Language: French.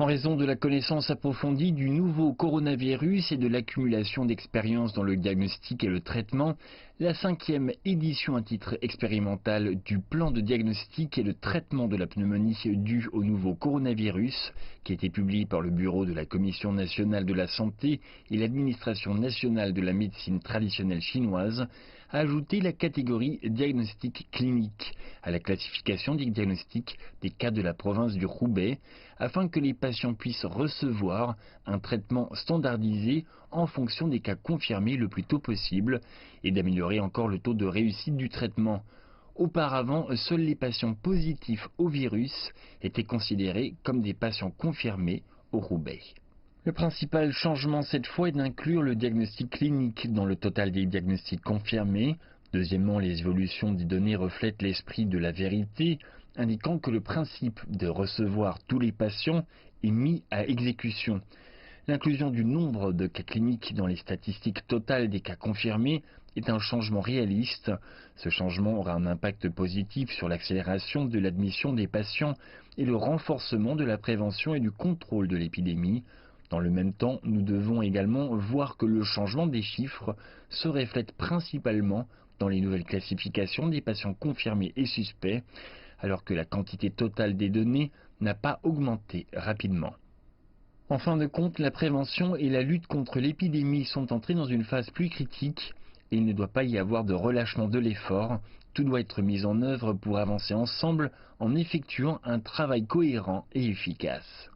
En raison de la connaissance approfondie du nouveau coronavirus et de l'accumulation d'expériences dans le diagnostic et le traitement, la 5e édition à titre expérimental du plan de diagnostic et de traitement de la pneumonie due au nouveau coronavirus, qui a été publié par le Bureau de la Commission nationale de la santé et l'Administration nationale de la médecine traditionnelle chinoise, a ajouté la catégorie diagnostic clinique à la classification des diagnostics des cas de la province du Roubaix, afin que les patients puissent recevoir un traitement standardisé en fonction des cas confirmés le plus tôt possible et d'améliorer encore le taux de réussite du traitement. Auparavant, seuls les patients positifs au virus étaient considérés comme des patients confirmés au Roubaix. Le principal changement cette fois est d'inclure le diagnostic clinique dans le total des diagnostics confirmés. Deuxièmement, les évolutions des données reflètent l'esprit de la vérité, indiquant que le principe de recevoir tous les patients est mis à exécution. L'inclusion du nombre de cas cliniques dans les statistiques totales des cas confirmés est un changement réaliste. Ce changement aura un impact positif sur l'accélération de l'admission des patients et le renforcement de la prévention et du contrôle de l'épidémie. Dans le même temps, nous devons également voir que le changement des chiffres se reflète principalement dans les nouvelles classifications des patients confirmés et suspects, alors que la quantité totale des données n'a pas augmenté rapidement. En fin de compte, la prévention et la lutte contre l'épidémie sont entrées dans une phase plus critique et il ne doit pas y avoir de relâchement de l'effort. Tout doit être mis en œuvre pour avancer ensemble en effectuant un travail cohérent et efficace.